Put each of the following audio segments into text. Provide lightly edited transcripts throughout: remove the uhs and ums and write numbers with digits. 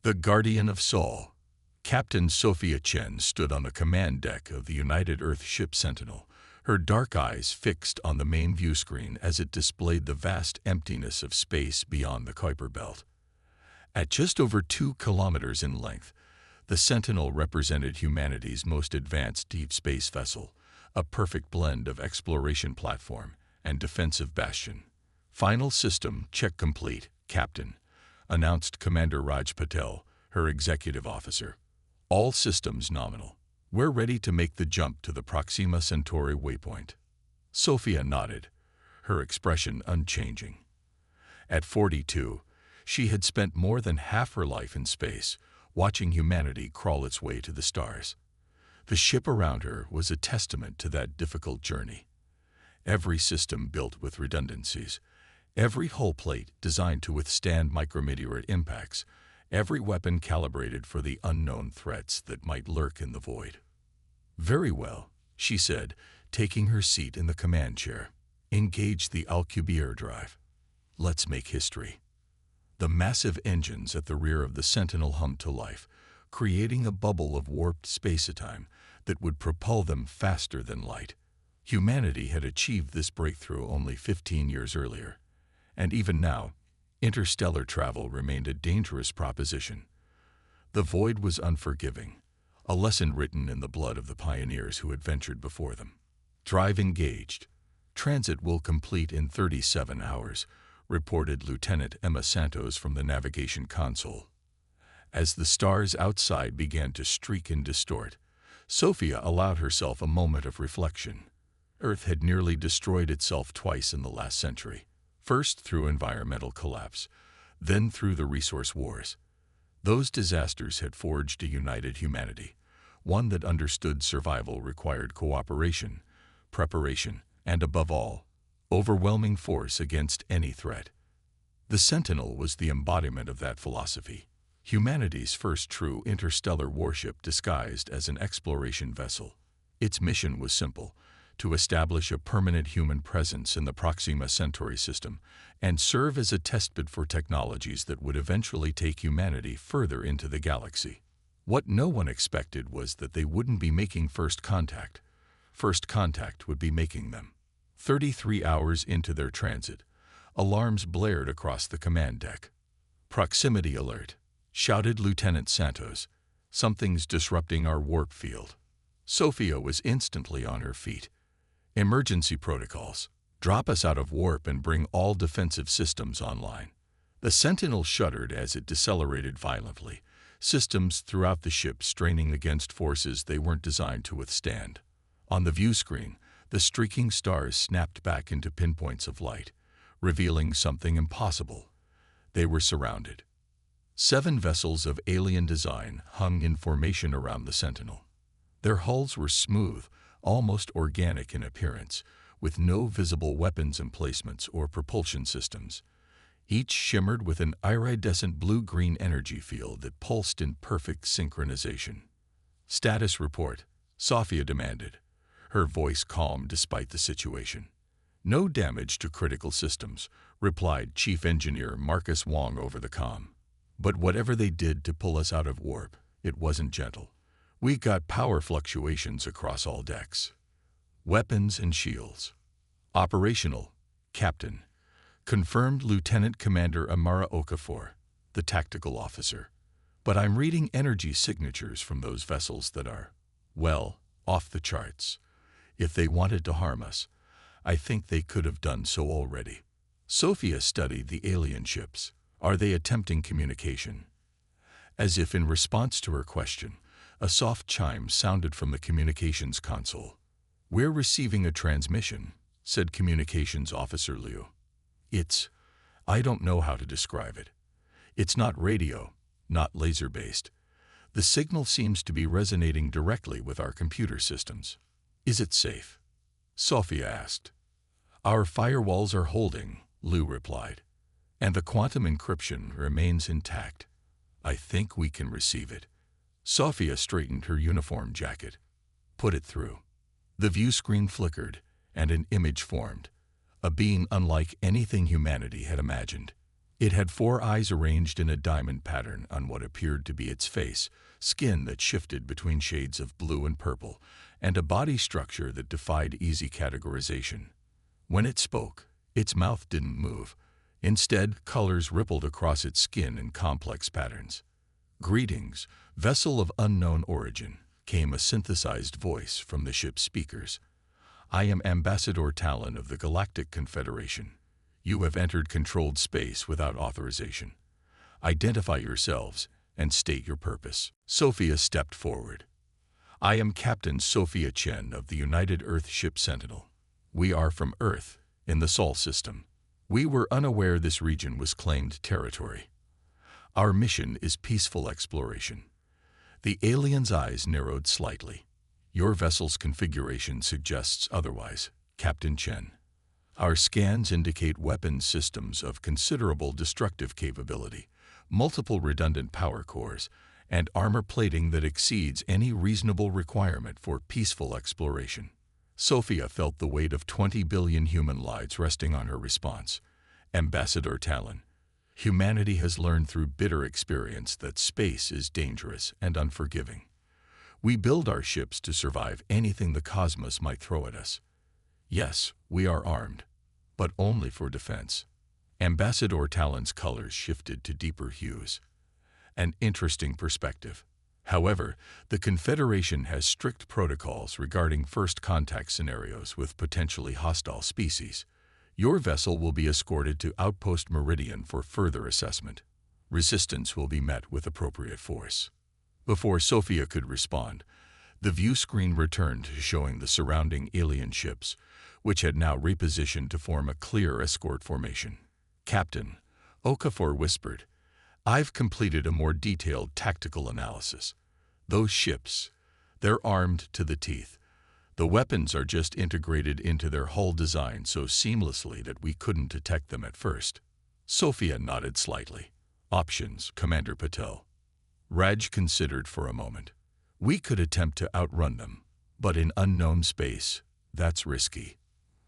The Guardian of Sol. Captain Sophia Chen stood on the command deck of the United Earth ship Sentinel, her dark eyes fixed on the main view screen as it displayed the vast emptiness of space beyond the Kuiper Belt. At just over 2 kilometers in length, the Sentinel represented humanity's most advanced deep space vessel, a perfect blend of exploration platform and defensive bastion. "Final system check complete, Captain," announced Commander Raj Patel, her executive officer. "All systems nominal. We're ready to make the jump to the Proxima Centauri waypoint." Sophia nodded, her expression unchanging. At 42, she had spent more than half her life in space, watching humanity crawl its way to the stars. The ship around her was a testament to that difficult journey. Every system built with redundancies, every hull plate designed to withstand micrometeorite impacts, every weapon calibrated for the unknown threats that might lurk in the void. "Very well," she said, taking her seat in the command chair. "Engage the Alcubierre drive. Let's make history." The massive engines at the rear of the Sentinel hummed to life, creating a bubble of warped space-time that would propel them faster than light. Humanity had achieved this breakthrough only 15 years earlier, and even now, interstellar travel remained a dangerous proposition. The void was unforgiving, a lesson written in the blood of the pioneers who had ventured before them. "Drive engaged. Transit will complete in 37 hours, reported Lieutenant Emma Santos from the navigation console. As the stars outside began to streak and distort, Sophia allowed herself a moment of reflection. Earth had nearly destroyed itself twice in the last century, first through environmental collapse, then through the resource wars. Those disasters had forged a united humanity, one that understood survival required cooperation, preparation, and above all, overwhelming force against any threat. The Sentinel was the embodiment of that philosophy, humanity's first true interstellar warship disguised as an exploration vessel. Its mission was simple: to establish a permanent human presence in the Proxima Centauri system and serve as a testbed for technologies that would eventually take humanity further into the galaxy. What no one expected was that they wouldn't be making first contact. First contact would be making them. 33 hours into their transit, alarms blared across the command deck. "Proximity alert," shouted Lieutenant Santos. "Something's disrupting our warp field." Sophia was instantly on her feet. "Emergency protocols. Drop us out of warp and bring all defensive systems online." The Sentinel shuddered as it decelerated violently, systems throughout the ship straining against forces they weren't designed to withstand. On the view screen, the streaking stars snapped back into pinpoints of light, revealing something impossible. They were surrounded. 7 vessels of alien design hung in formation around the Sentinel. Their hulls were smooth, almost organic in appearance, with no visible weapons emplacements or propulsion systems. Each shimmered with an iridescent blue-green energy field that pulsed in perfect synchronization. "Status report," Sophia demanded, her voice calm despite the situation. "No damage to critical systems," replied Chief Engineer Marcus Wong over the comm. "But whatever they did to pull us out of warp, it wasn't gentle. We got power fluctuations across all decks. Weapons and shields. Operational, Captain," confirmed Lieutenant Commander Amara Okafor, the tactical officer. "But I'm reading energy signatures from those vessels that are, well, off the charts. If they wanted to harm us, I think they could have done so already." Sophia studied the alien ships. "Are they attempting communication?" As if in response to her question, a soft chime sounded from the communications console. "We're receiving a transmission," said Communications Officer Liu. I don't know how to describe it. It's not radio, not laser-based. The signal seems to be resonating directly with our computer systems." "Is it safe?" Sophia asked. "Our firewalls are holding," Liu replied, "and the quantum encryption remains intact. I think we can receive it." Sophia straightened her uniform jacket. "Put it through." The view screen flickered, and an image formed, a being unlike anything humanity had imagined. It had 4 eyes arranged in a diamond pattern on what appeared to be its face, skin that shifted between shades of blue and purple, and a body structure that defied easy categorization. When it spoke, its mouth didn't move. Instead, colors rippled across its skin in complex patterns. "Greetings, vessel of unknown origin," came a synthesized voice from the ship's speakers. "I am Ambassador Talon of the Galactic Confederation. You have entered controlled space without authorization. Identify yourselves and state your purpose." Sophia stepped forward. "I am Captain Sophia Chen of the United Earth Ship Sentinel. We are from Earth, in the Sol system. We were unaware this region was claimed territory. Our mission is peaceful exploration." The alien's eyes narrowed slightly. "Your vessel's configuration suggests otherwise, Captain Chen. Our scans indicate weapons systems of considerable destructive capability, multiple redundant power cores, and armor plating that exceeds any reasonable requirement for peaceful exploration." Sophia felt the weight of 20 billion human lives resting on her response. "Ambassador Talon, humanity has learned through bitter experience that space is dangerous and unforgiving. We build our ships to survive anything the cosmos might throw at us. Yes, we are armed, but only for defense." Ambassador Talon's colors shifted to deeper hues. "An interesting perspective. However, the Confederation has strict protocols regarding first contact scenarios with potentially hostile species. Your vessel will be escorted to Outpost Meridian for further assessment. Resistance will be met with appropriate force." Before Sophia could respond, the view screen returned, showing the surrounding alien ships, which had now repositioned to form a clear escort formation. "Captain," Okafor whispered, "I've completed a more detailed tactical analysis. Those ships, they're armed to the teeth. The weapons are just integrated into their hull design so seamlessly that we couldn't detect them at first." Sophia nodded slightly. "Options, Commander Patel." Raj considered for a moment. "We could attempt to outrun them, but in unknown space, that's risky.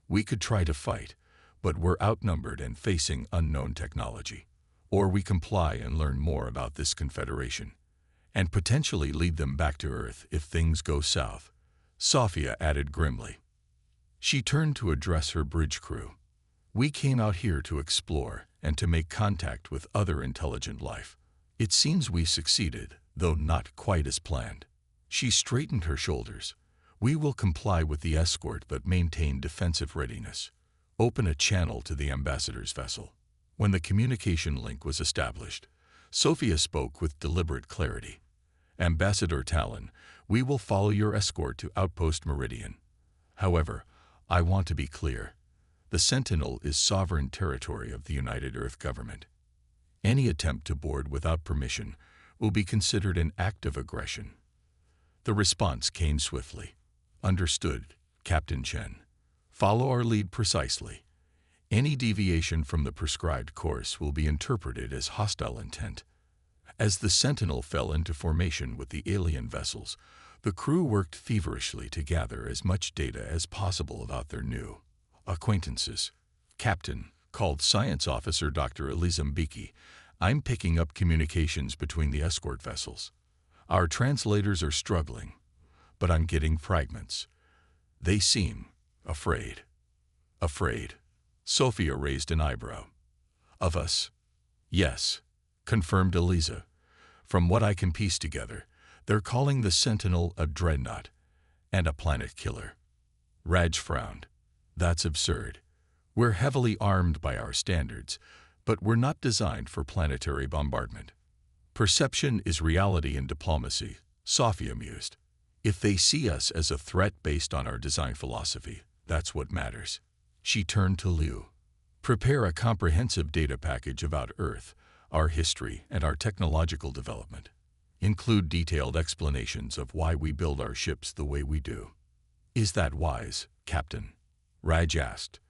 We could try to fight, but we're outnumbered and facing unknown technology. Or we comply and learn more about this confederation, and potentially lead them back to Earth if things go south," Sophia added grimly. She turned to address her bridge crew. "We came out here to explore and to make contact with other intelligent life. It seems we succeeded, though not quite as planned." She straightened her shoulders. "We will comply with the escort but maintain defensive readiness. Open a channel to the ambassador's vessel." When the communication link was established, Sophia spoke with deliberate clarity. "Ambassador Talon, we will follow your escort to Outpost Meridian. However, I want to be clear. The Sentinel is sovereign territory of the United Earth government. Any attempt to board without permission will be considered an act of aggression." The response came swiftly. "Understood, Captain Chen. Follow our lead precisely. Any deviation from the prescribed course will be interpreted as hostile intent." As the Sentinel fell into formation with the alien vessels, the crew worked feverishly to gather as much data as possible about their new acquaintances. "Captain," called Science Officer Dr. Elizambiki, "I'm picking up communications between the escort vessels. Our translators are struggling, but I'm getting fragments. They seem afraid." "Afraid?" Sophia raised an eyebrow. "Of us?" "Yes," confirmed Eliza. "From what I can piece together, they're calling the Sentinel a dreadnought and a planet killer." Raj frowned. "That's absurd. We're heavily armed by our standards, but we're not designed for planetary bombardment." "Perception is reality in diplomacy," Sophia mused. "If they see us as a threat based on our design philosophy, that's what matters." She turned to Liu. "Prepare a comprehensive data package about Earth, our history, and our technological development. Include detailed explanations of why we build our ships the way we do." "Is that wise, Captain?" Raj asked,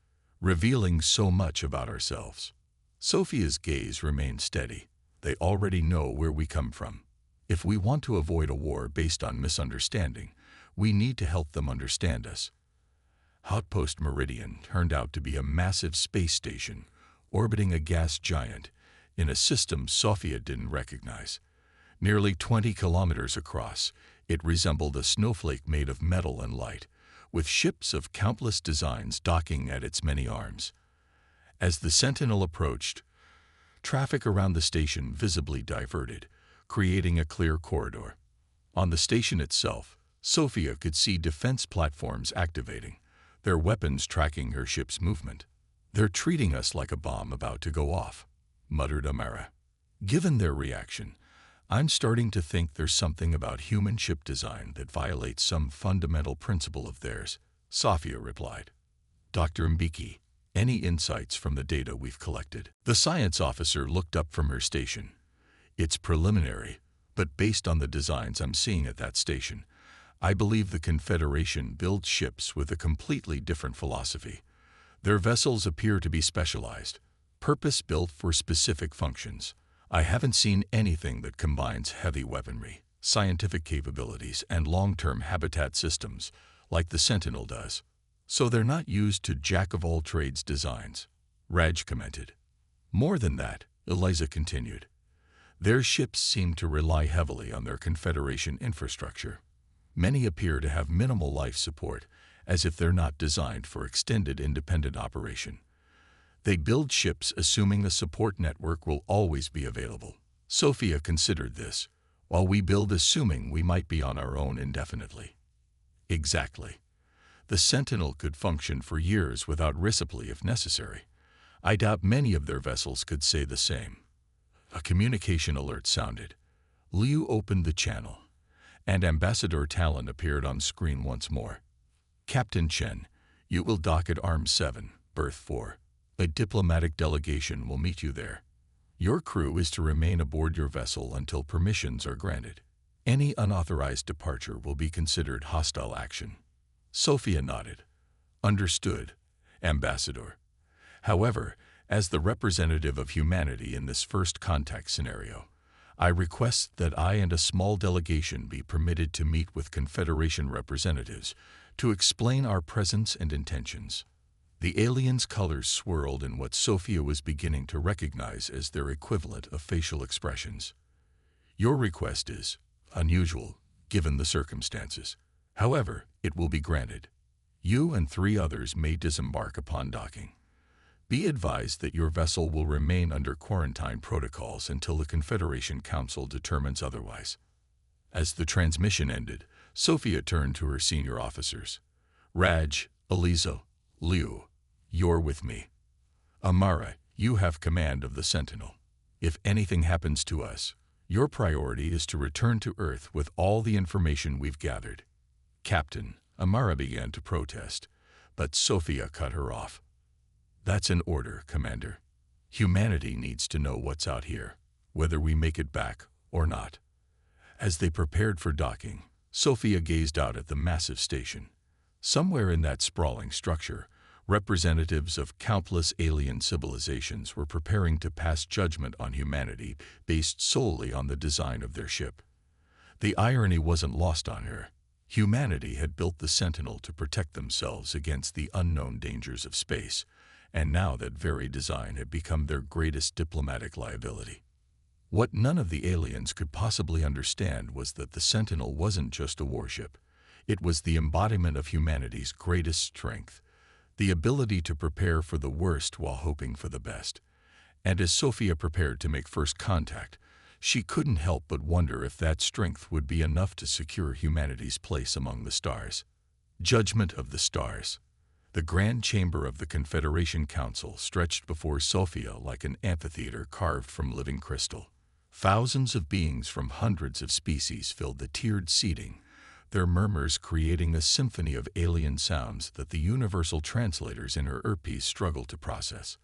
"revealing so much about ourselves." Sophia's gaze remained steady. "They already know where we come from. If we want to avoid a war based on misunderstanding, we need to help them understand us." Outpost Meridian turned out to be a massive space station orbiting a gas giant in a system Sophia didn't recognize. Nearly 20 kilometers across, it resembled a snowflake made of metal and light, with ships of countless designs docking at its many arms. As the Sentinel approached, traffic around the station visibly diverted, creating a clear corridor. On the station itself, Sophia could see defense platforms activating, their weapons tracking her ship's movement. "They're treating us like a bomb about to go off," muttered Amara. "Given their reaction, I'm starting to think there's something about human ship design that violates some fundamental principle of theirs," Sophia replied. "Dr. Mbiki, any insights from the data we've collected?" The science officer looked up from her station. "It's preliminary, but based on the designs I'm seeing at that station, I believe the Confederation builds ships with a completely different philosophy. Their vessels appear to be specialized, purpose-built for specific functions. I haven't seen anything that combines heavy weaponry, scientific capabilities, and long-term habitat systems like the Sentinel does. So they're not used to jack-of-all-trades designs," Raj commented. "More than that," Eliza continued, "their ships seem to rely heavily on their Confederation infrastructure. Many appear to have minimal life support, as if they're not designed for extended independent operation. They build ships assuming the support network will always be available." Sophia considered this, "while we build assuming we might be on our own indefinitely." "Exactly. The Sentinel could function for years without Ripley if necessary. I doubt many of their vessels could say the same." A communication alert sounded. Liu opened the channel, and Ambassador Talon appeared on screen once more. "Captain Chen, you will dock at Arm 7, Berth 4. A diplomatic delegation will meet you there. Your crew is to remain aboard your vessel until permissions are granted. Any unauthorized departure will be considered hostile action." Sophia nodded. "Understood, Ambassador. However, as the representative of humanity in this first contact scenario, I request that I and a small delegation be permitted to meet with Confederation representatives to explain our presence and intentions." The aliens' colors swirled in what Sophia was beginning to recognize as their equivalent of facial expressions. "Your request is unusual, given the circumstances. However, it will be granted. You and 3 others may disembark upon docking. Be advised that your vessel will remain under quarantine protocols until the Confederation Council determines otherwise." As the transmission ended, Sophia turned to her senior officers. "Raj, Eliza, Liu, you're with me. Amara, you have command of the Sentinel. If anything happens to us, your priority is to return to Earth with all the information we've gathered." "Captain," Amara began to protest, but Sophia cut her off. "That's an order, Commander. Humanity needs to know what's out here, whether we make it back or not." As they prepared for docking, Sophia gazed out at the massive station. Somewhere in that sprawling structure, representatives of countless alien civilizations were preparing to pass judgment on humanity based solely on the design of their ship. The irony wasn't lost on her. Humanity had built the Sentinel to protect themselves against the unknown dangers of space, and now that very design had become their greatest diplomatic liability. What none of the aliens could possibly understand was that the Sentinel wasn't just a warship. It was the embodiment of humanity's greatest strength, the ability to prepare for the worst while hoping for the best. And as Sophia prepared to make first contact, she couldn't help but wonder if that strength would be enough to secure humanity's place among the stars. Judgment of the stars. The grand chamber of the Confederation Council stretched before Sophia like an amphitheater carved from living crystal. Thousands of beings from hundreds of species filled the tiered seating, their murmurs creating a symphony of alien sounds that the universal translators in her earpiece struggled to process.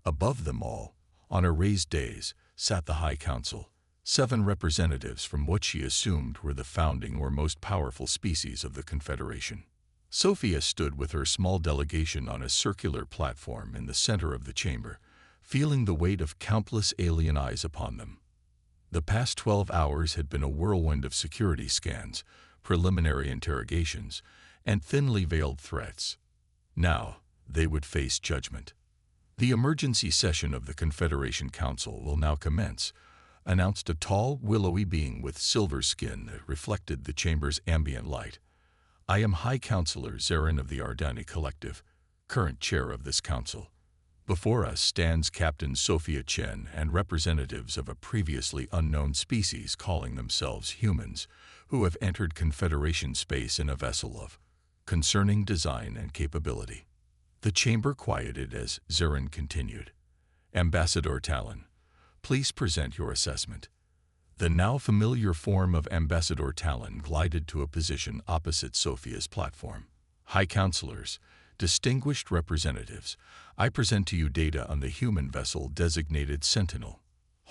Above them all, on a raised dais, sat the High Council, 7 representatives from what she assumed were the founding or most powerful species of the Confederation. Sophia stood with her small delegation on a circular platform in the center of the chamber, feeling the weight of countless alien eyes upon them. The past 12 hours had been a whirlwind of security scans, preliminary interrogations, and thinly veiled threats. Now, they would face judgment. The emergency session of the Confederation Council will now commence, announced a tall, willowy being with silver skin that reflected the chamber's ambient light. I am High Counselor Zarin of the Ardani Collective, current chair of this council. Before us stands Captain Sophia Chen and representatives of a previously unknown species calling themselves humans, who have entered Confederation space in a vessel of concerning design and capability. The chamber quieted as Zarin continued. Ambassador Talon, please present your assessment. The now familiar form of Ambassador Talon glided to a position opposite Sophia's platform. High Counselors, distinguished representatives, I present to you data on the human vessel designated Sentinel.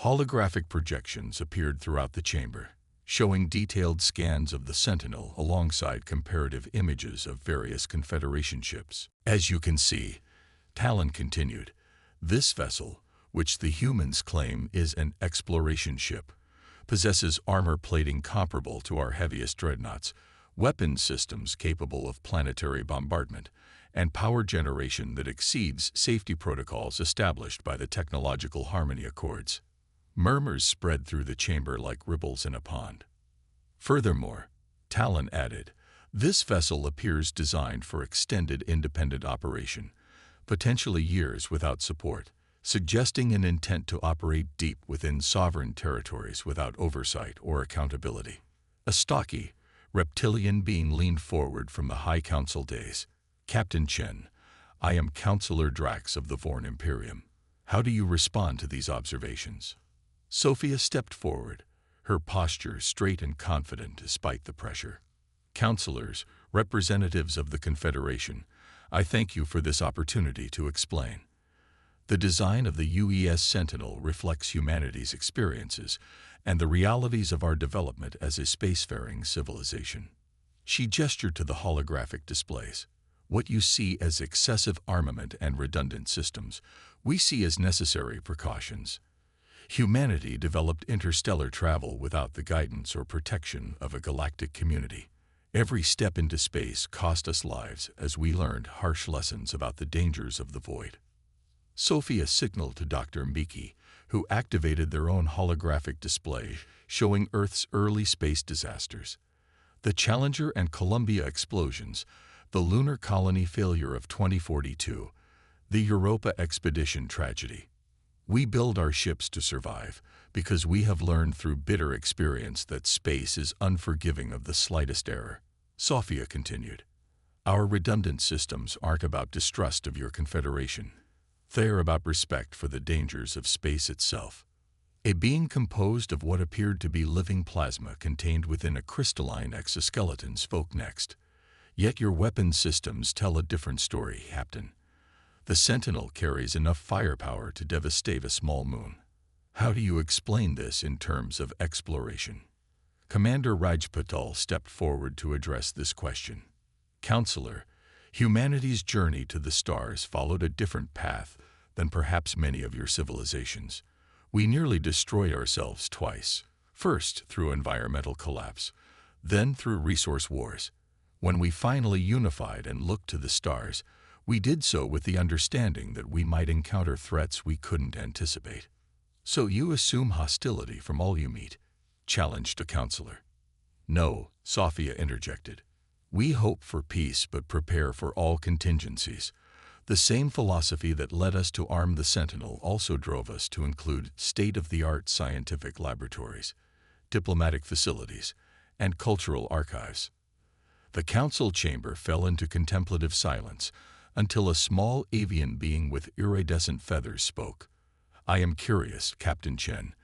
Holographic projections appeared throughout the chamber, showing detailed scans of the Sentinel alongside comparative images of various Confederation ships. As you can see, Talon continued, this vessel, which the humans claim is an exploration ship, possesses armor plating comparable to our heaviest dreadnoughts, weapon systems capable of planetary bombardment, and power generation that exceeds safety protocols established by the Technological Harmony Accords. Murmurs spread through the chamber like ripples in a pond. Furthermore, Talon added, this vessel appears designed for extended independent operation, potentially years without support, suggesting an intent to operate deep within sovereign territories without oversight or accountability. A stocky, reptilian being leaned forward from the High Council days. Captain Chen, I am Counselor Drax of the Vorn Imperium. How do you respond to these observations? Sophia stepped forward, her posture straight and confident despite the pressure. Counselors, representatives of the Confederation, I thank you for this opportunity to explain. The design of the UES Sentinel reflects humanity's experiences and the realities of our development as a spacefaring civilization. She gestured to the holographic displays. What you see as excessive armament and redundant systems, we see as necessary precautions. Humanity developed interstellar travel without the guidance or protection of a galactic community. Every step into space cost us lives as we learned harsh lessons about the dangers of the void. Sophia signaled to Dr. Miki, who activated their own holographic display showing Earth's early space disasters. The Challenger and Columbia explosions, the lunar colony failure of 2042, the Europa expedition tragedy. We build our ships to survive because we have learned through bitter experience that space is unforgiving of the slightest error. Sophia continued, our redundant systems aren't about distrust of your Confederation. They're about respect for the dangers of space itself. A being composed of what appeared to be living plasma contained within a crystalline exoskeleton spoke next. Yet your weapon systems tell a different story, Captain. The Sentinel carries enough firepower to devastate a small moon. How do you explain this in terms of exploration? Commander Rajpatal stepped forward to address this question. Counselor, humanity's journey to the stars followed a different path than perhaps many of your civilizations. We nearly destroyed ourselves twice, first through environmental collapse, then through resource wars. When we finally unified and looked to the stars, we did so with the understanding that we might encounter threats we couldn't anticipate. So you assume hostility from all you meet, challenged a counselor. No, Sophia interjected. We hope for peace but prepare for all contingencies. The same philosophy that led us to arm the Sentinel also drove us to include state-of-the-art scientific laboratories, diplomatic facilities, and cultural archives. The council chamber fell into contemplative silence until a small avian being with iridescent feathers spoke. I am curious, Captain Chen.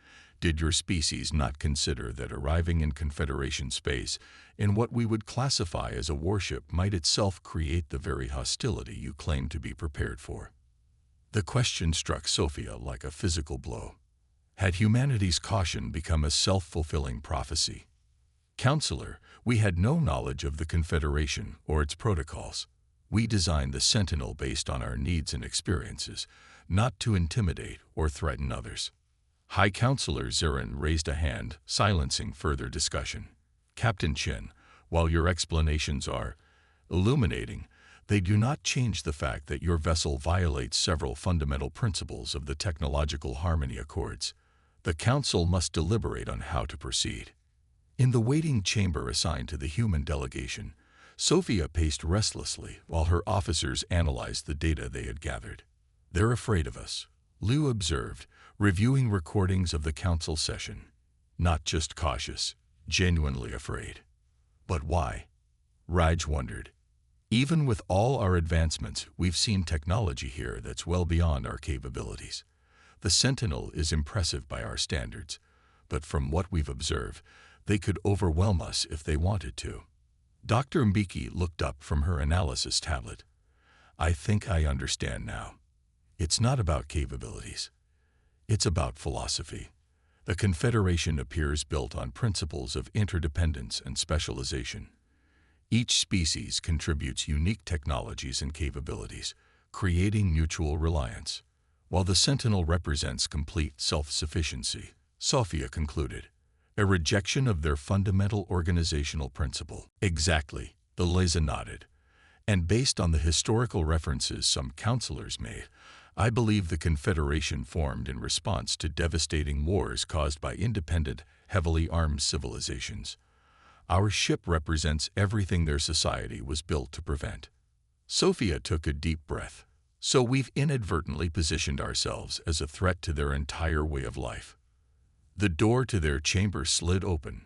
Did your species not consider that arriving in Confederation space in what we would classify as a warship might itself create the very hostility you claim to be prepared for? The question struck Sophia like a physical blow. Had humanity's caution become a self-fulfilling prophecy? Counselor, we had no knowledge of the Confederation or its protocols. We designed the Sentinel based on our needs and experiences, not to intimidate or threaten others. High Counselor Zarin raised a hand, silencing further discussion. Captain Chen, while your explanations are illuminating, They do not change the fact that your vessel violates several fundamental principles of the Technological Harmony Accords. The Council must deliberate on how to proceed. In the waiting chamber assigned to the human delegation, Sophia paced restlessly while her officers analyzed the data they had gathered. "They're afraid of us," Liu observed, reviewing recordings of the council session. "Not just cautious, genuinely afraid." "But why?" Raj wondered. "Even with all our advancements, we've seen technology here that's well beyond our capabilities. The Sentinel is impressive by our standards, but from what we've observed, they could overwhelm us if they wanted to." Dr. Mbeki looked up from her analysis tablet. "I think I understand now. It's not about capabilities. It's about philosophy. The Confederation appears built on principles of interdependence and specialization. Each species contributes unique technologies and capabilities, creating mutual reliance, while the Sentinel represents complete self-sufficiency," Sophia concluded. "A rejection of their fundamental organizational principle." "Exactly," the Leza nodded. "And based on the historical references some counselors made, I believe the Confederation formed in response to devastating wars caused by independent, heavily armed civilizations. Our ship represents everything their society was built to prevent." Sophia took a deep breath. "So we've inadvertently positioned ourselves as a threat to their entire way of life." The door to their chamber slid open,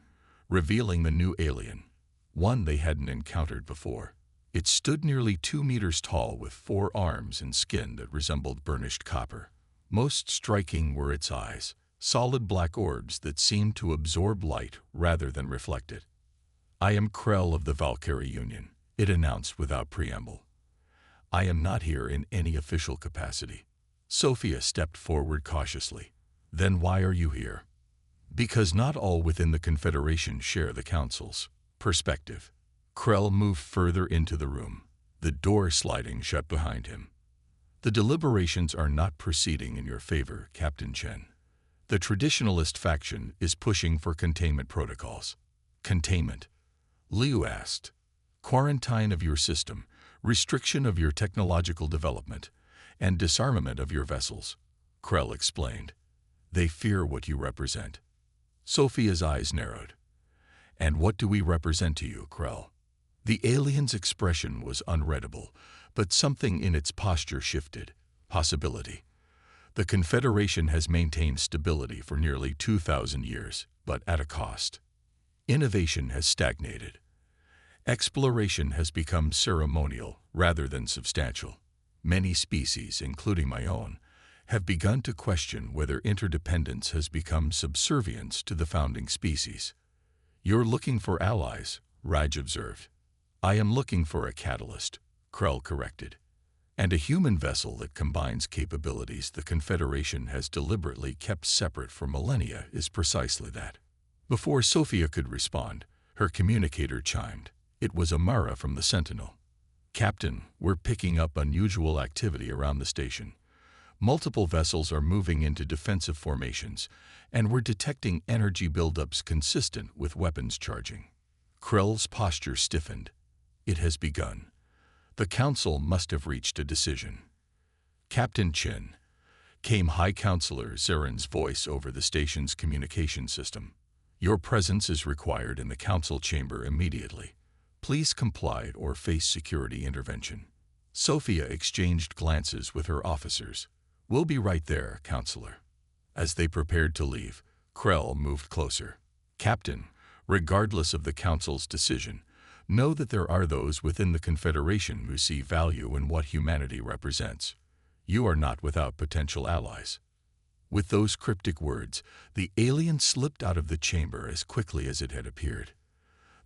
revealing the new alien, one they hadn't encountered before. It stood nearly 2 meters tall with 4 arms and skin that resembled burnished copper. Most striking were its eyes, solid black orbs that seemed to absorb light rather than reflect it. "I am Krell of the Valkyrie Union," it announced without preamble. "I am not here in any official capacity." Sophia stepped forward cautiously. "Then why are you here?" "Because not all within the Confederation share the Council's perspective." Krell moved further into the room, the door sliding shut behind him. "The deliberations are not proceeding in your favor, Captain Chen. The traditionalist faction is pushing for containment protocols." "Containment?" Liu asked. "Quarantine of your system, restriction of your technological development, and disarmament of your vessels," Krell explained. "They fear what you represent." Sophia's eyes narrowed. "And what do we represent to you, Krell?" The alien's expression was unreadable, but something in its posture shifted. Possibility. "The Confederation has maintained stability for nearly 2,000 years, but at a cost. Innovation has stagnated. Exploration has become ceremonial rather than substantial. Many species, including my own, have begun to question whether interdependence has become subservience to the founding species." "You're looking for allies," Raj observed. "I am looking for a catalyst," Krell corrected. "And a human vessel that combines capabilities the Confederation has deliberately kept separate for millennia is precisely that." Before Sophia could respond, her communicator chimed. It was Amara from the Sentinel. "Captain, we're picking up unusual activity around the station. Multiple vessels are moving into defensive formations, and we're detecting energy buildups consistent with weapons charging." Krell's posture stiffened. "It has begun. The Council must have reached a decision." "Captain Chen," came High Counselor Zarin's voice over the station's communication system. "Your presence is required in the Council chamber immediately. Please comply or face security intervention." Sophia exchanged glances with her officers. "We'll be right there, Counselor." As they prepared to leave, Krell moved closer. "Captain, regardless of the Council's decision, know that there are those within the Confederation who see value in what humanity represents. You are not without potential allies." With those cryptic words, the alien slipped out of the chamber as quickly as it had appeared.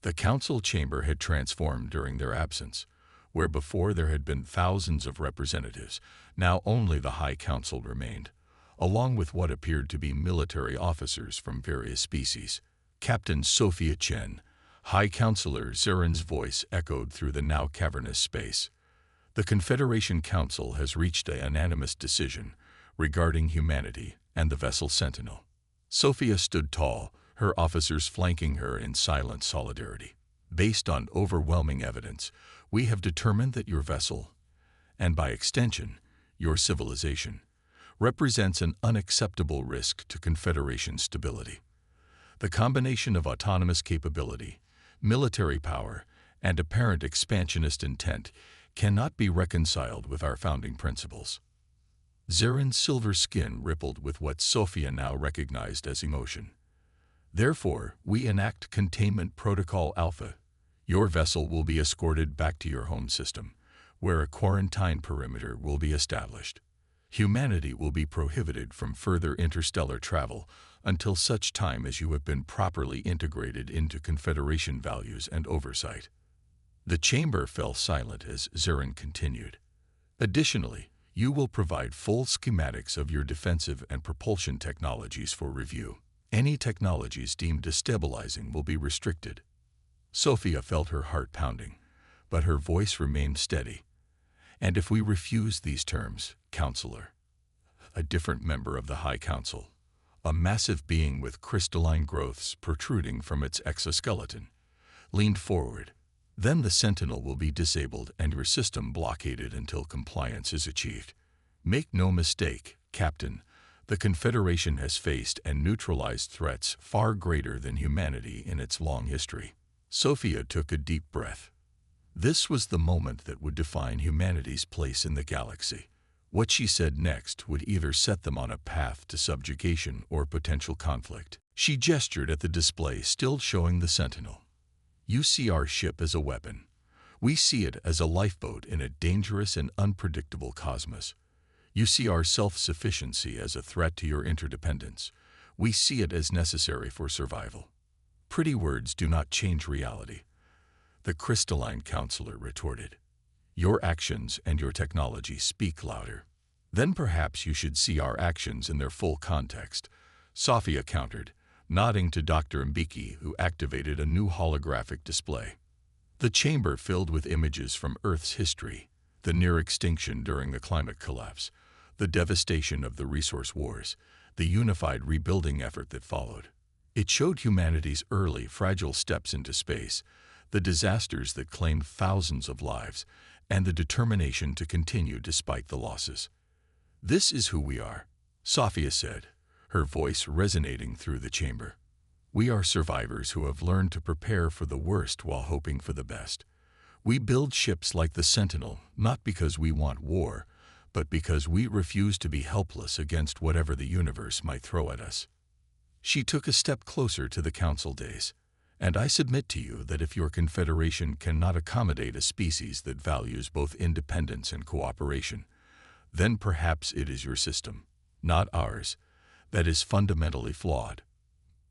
The Council chamber had transformed during their absence. Where before there had been thousands of representatives, now only the High Council remained, along with what appeared to be military officers from various species. "Captain Sophia Chen," High Counselor Zarin's voice echoed through the now cavernous space. "The Confederation Council has reached a unanimous decision regarding humanity and the vessel Sentinel." Sophia stood tall, her officers flanking her in silent solidarity. Based on overwhelming evidence, we have determined that your vessel, and by extension, your civilization, represents an unacceptable risk to Confederation stability. The combination of autonomous capability, military power, and apparent expansionist intent cannot be reconciled with our founding principles. Zaren's silver skin rippled with what Sophia now recognized as emotion. Therefore, we enact Containment Protocol Alpha. Your vessel will be escorted back to your home system, where a quarantine perimeter will be established. Humanity will be prohibited from further interstellar travel until such time as you have been properly integrated into Confederation values and oversight. The chamber fell silent as Zaren continued. Additionally, you will provide full schematics of your defensive and propulsion technologies for review. Any technologies deemed destabilizing will be restricted. Sophia felt her heart pounding, but her voice remained steady. And if we refuse these terms, Counselor, a different member of the High Council, a massive being with crystalline growths protruding from its exoskeleton, leaned forward. Then the Sentinel will be disabled and your system blockaded until compliance is achieved. Make no mistake, Captain, the Confederation has faced and neutralized threats far greater than humanity in its long history. Sophia took a deep breath. This was the moment that would define humanity's place in the galaxy. What she said next would either set them on a path to subjugation or potential conflict. She gestured at the display still showing the Sentinel. You see our ship as a weapon. We see it as a lifeboat in a dangerous and unpredictable cosmos. You see our self-sufficiency as a threat to your interdependence. We see it as necessary for survival. Pretty words do not change reality, the crystalline counselor retorted. Your actions and your technology speak louder. Then perhaps you should see our actions in their full context, Sophia countered, nodding to Dr. Mbiki, who activated a new holographic display. The chamber filled with images from Earth's history, the near extinction during the climate collapse, the devastation of the resource wars, the unified rebuilding effort that followed. It showed humanity's early, fragile steps into space, the disasters that claimed thousands of lives, and the determination to continue despite the losses. This is who we are, Sophia said, her voice resonating through the chamber. We are survivors who have learned to prepare for the worst while hoping for the best. We build ships like the Sentinel, not because we want war, but because we refuse to be helpless against whatever the universe might throw at us. She took a step closer to the Council days. And I submit to you that if your Confederation cannot accommodate a species that values both independence and cooperation, then perhaps it is your system, not ours, that is fundamentally flawed.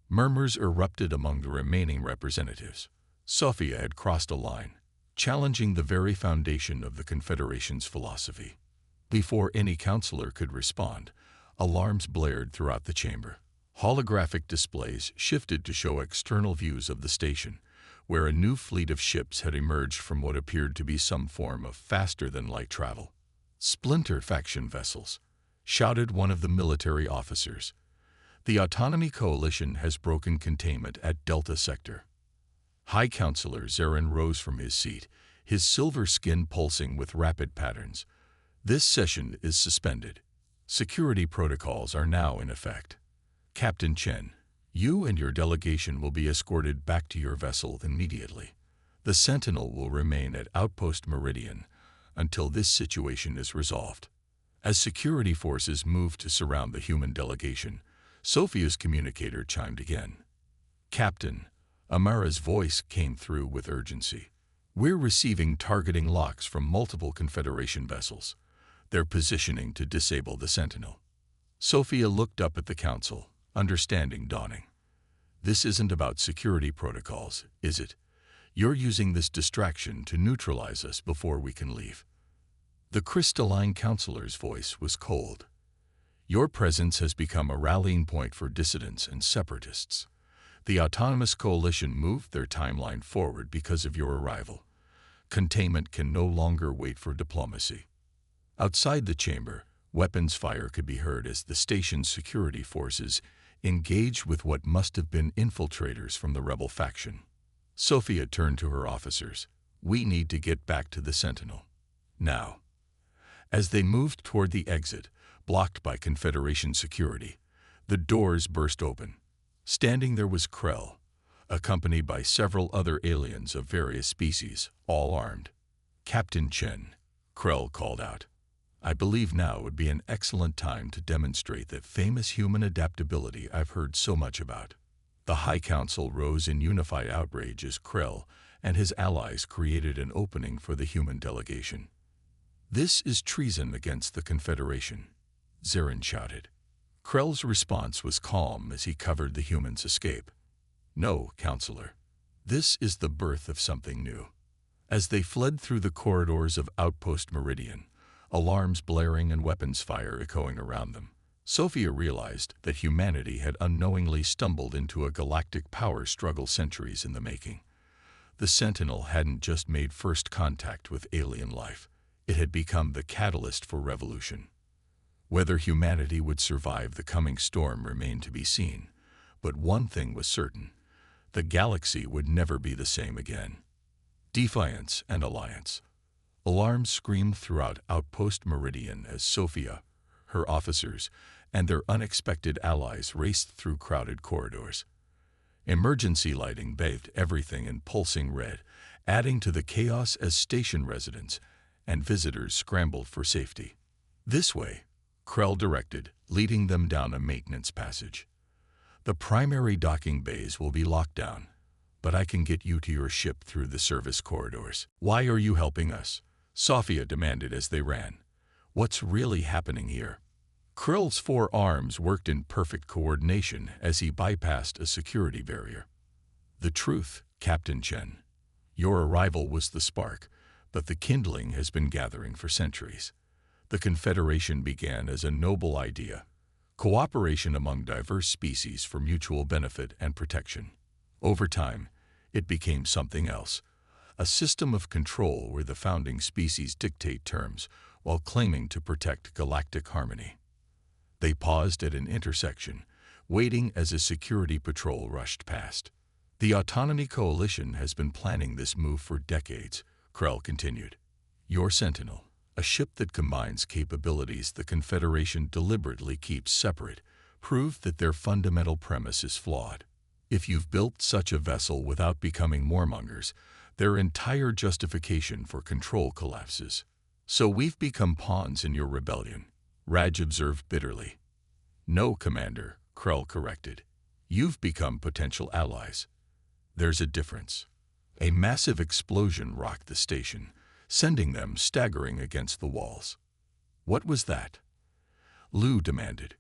Murmurs erupted among the remaining representatives. Sophia had crossed a line, challenging the very foundation of the Confederation's philosophy. Before any counselor could respond, alarms blared throughout the chamber. Holographic displays shifted to show external views of the station, where a new fleet of ships had emerged from what appeared to be some form of faster-than-light travel. "Splinter faction vessels," shouted one of the military officers. "The Autonomy Coalition has broken containment at Delta Sector." High Counselor Zaren rose from his seat, his silver skin pulsing with rapid patterns. "This session is suspended. Security protocols are now in effect. Captain Chen, you and your delegation will be escorted back to your vessel immediately. The Sentinel will remain at Outpost Meridian until this situation is resolved." As security forces moved to surround the human delegation, Sophia's communicator chimed again. "Captain," Amara's voice came through with urgency. "We're receiving targeting locks from multiple Confederation vessels. They're positioning to disable the Sentinel." Sophia looked up at the Council, understanding dawning. "This isn't about security protocols, is it? You're using this distraction to neutralize us before we can leave." The crystalline counselor's voice was cold. "Your presence has become a rallying point for dissidents and separatists. The Autonomous Coalition moved their timeline forward because of your arrival. Containment can no longer wait for diplomacy." Outside the chamber, weapons fire could be heard as the station's security forces engaged with what must have been infiltrators from the rebel faction. Sophia turned to her officers. We need to get back to the Sentinel. Now. As they moved toward the exit, blocked by Confederation security, the doors burst open. Standing there was Krell, accompanied by several other aliens of various species, all armed. Captain Chen, Krell called out. I believe now would be an excellent time to demonstrate that famous human adaptability I've heard so much about. The High Council rose in unified outrage as Krell and his allies created an opening for the human delegation. This is treason against the Confederation, Zarin shouted. Krell's response was calm as he covered the humans' escape. No, Counselor. This is the birth of something new. As they fled through the corridors of Outpost Meridian, alarms blaring and weapons fire echoing around them, Sophia realized that humanity had unknowingly stumbled into a galactic power struggle centuries in the making. The Sentinel hadn't just made first contact with alien life. It had become the catalyst for revolution. Whether humanity would survive the coming storm remained to be seen, but one thing was certain. The galaxy would never be the same again. Defiance and alliance. Alarms screamed throughout Outpost Meridian as Sophia, her officers, and their unexpected allies raced through crowded corridors. Emergency lighting bathed everything in pulsing red, adding to the chaos as station residents and visitors scrambled for safety. This way, Krell directed, leading them down a maintenance passage. The primary docking bays will be locked down, but I can get you to your ship through the service corridors. Why are you helping us? Sophia demanded as they ran. What's really happening here? Krell's 4 arms worked in perfect coordination as he bypassed a security barrier. The truth, Captain Chen. Your arrival was the spark, but the kindling has been gathering for centuries. The Confederation began as a noble idea, cooperation among diverse species for mutual benefit and protection. Over time, it became something else, a system of control where the founding species dictate terms while claiming to protect galactic harmony. They paused at an intersection, waiting as a security patrol rushed past. The Autonomy Coalition has been planning this move for decades, Krell continued. Your Sentinel, a ship that combines capabilities the Confederation deliberately keeps separate, proved that their fundamental premise is flawed. If you've built such a vessel without becoming warmongers, their entire justification for control collapses. So we've become pawns in your rebellion, Raj observed bitterly. No, Commander, Krell corrected. You've become potential allies. There's a difference. A massive explosion rocked the station, sending them staggering against the walls. What was that? Lu demanded.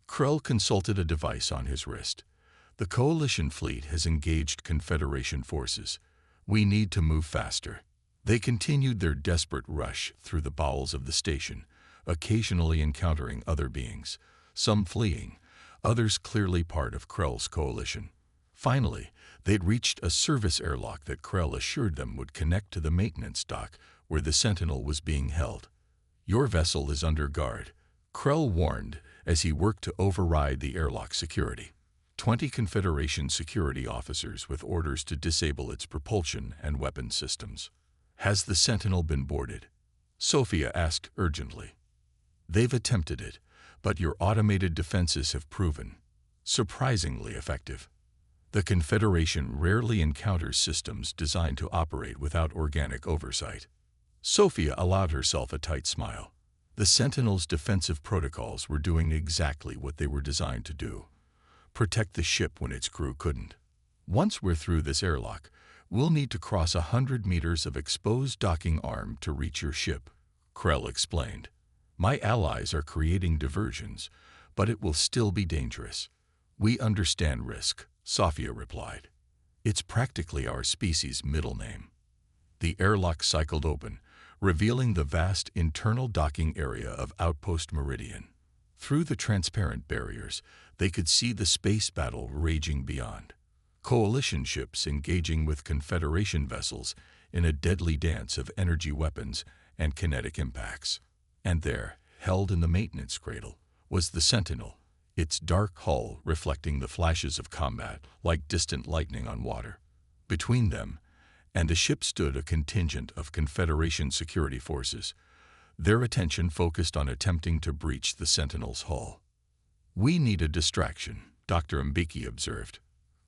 Krell consulted a device on his wrist. The Coalition fleet has engaged Confederation forces. We need to move faster. They continued their desperate rush through the bowels of the station, occasionally encountering other beings, some fleeing, others clearly part of Krell's coalition. Finally, they'd reached a service airlock that Krell assured them would connect to the maintenance dock where the Sentinel was being held. Your vessel is under guard, Krell warned as he worked to override the airlock security. 20 Confederation security officers with orders to disable its propulsion and weapon systems. Has the Sentinel been boarded? Sophia asked urgently. They've attempted it, but your automated defenses have proven surprisingly effective. The Confederation rarely encounters systems designed to operate without organic oversight. Sophia allowed herself a tight smile. The Sentinel's defensive protocols were doing exactly what they were designed to do. Protect the ship when its crew couldn't. Once we're through this airlock, we'll need to cross 100 meters of exposed docking arm to reach your ship, Krell explained. My allies are creating diversions, but it will still be dangerous. We understand risk, Sophia replied. It's practically our species' middle name. The airlock cycled open, revealing the vast internal docking area of Outpost Meridian. Through the transparent barriers, they could see the space battle raging beyond. Coalition ships engaging with Confederation vessels in a deadly dance of energy weapons and kinetic impacts. And there, held in the maintenance cradle, was the Sentinel, its dark hull reflecting the flashes of combat like distant lightning on water. Between them and the ship stood a contingent of Confederation security forces, their attention focused on attempting to breach the Sentinel's hull. "We need a distraction," Dr. Mbeki observed.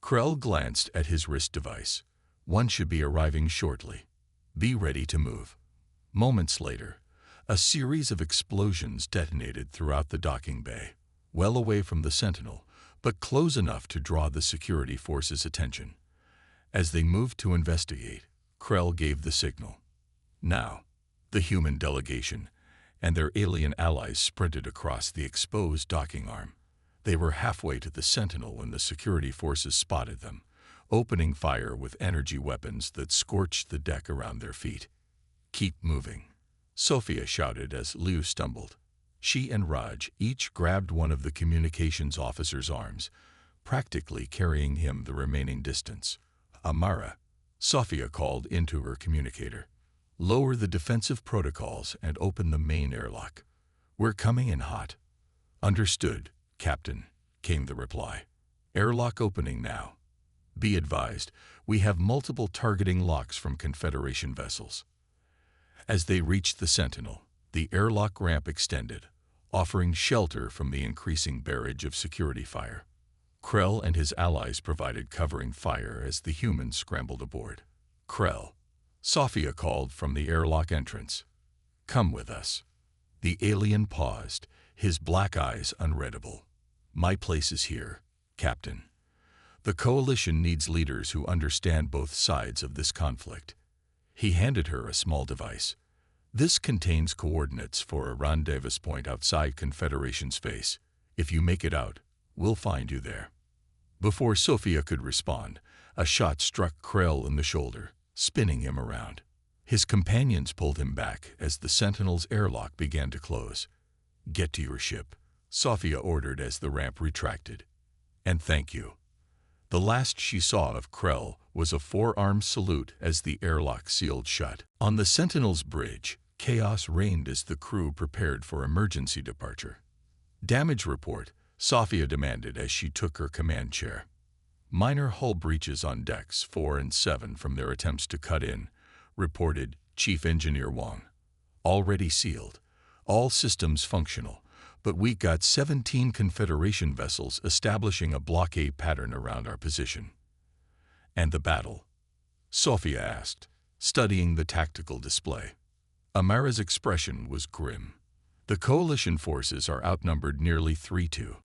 Krell glanced at his wrist device. "One should be arriving shortly. Be ready to move." Moments later, a series of explosions detonated throughout the docking bay, well away from the Sentinel, but close enough to draw the security forces' attention. As they moved to investigate, Krell gave the signal. Now, the human delegation and their alien allies sprinted across the exposed docking arm. They were halfway to the Sentinel when the security forces spotted them, opening fire with energy weapons that scorched the deck around their feet. "Keep moving," Sophia shouted as Liu stumbled. She and Raj each grabbed one of the communications officer's arms, practically carrying him the remaining distance. "Amara," Sophia called into her communicator, "lower the defensive protocols and open the main airlock. We're coming in hot." "Understood, Captain," came the reply. "Airlock opening now. Be advised, we have multiple targeting locks from Confederation vessels." As they reached the Sentinel, the airlock ramp extended, offering shelter from the increasing barrage of security fire. Krell and his allies provided covering fire as the humans scrambled aboard. "Krell," Sophia called from the airlock entrance. "Come with us." The alien paused, his black eyes unreadable. "My place is here, Captain. The Coalition needs leaders who understand both sides of this conflict." He handed her a small device. "This contains coordinates for a rendezvous point outside Confederation space. If you make it out, we'll find you there." Before Sophia could respond, a shot struck Krell in the shoulder, spinning him around. His companions pulled him back as the Sentinel's airlock began to close. "Get to your ship," Sophia ordered as the ramp retracted. "And thank you." The last she saw of Krell was a forearm salute as the airlock sealed shut. On the Sentinel's bridge, chaos reigned as the crew prepared for emergency departure. "Damage report," Sophia demanded as she took her command chair. "Minor hull breaches on decks 4 and 7 from their attempts to cut in," reported Chief Engineer Wang. "Already sealed. All systems functional, but we got 17 Confederation vessels establishing a blockade pattern around our position." "And the battle?" Sophia asked, studying the tactical display. Amara's expression was grim. "The Coalition forces are outnumbered nearly 3-2.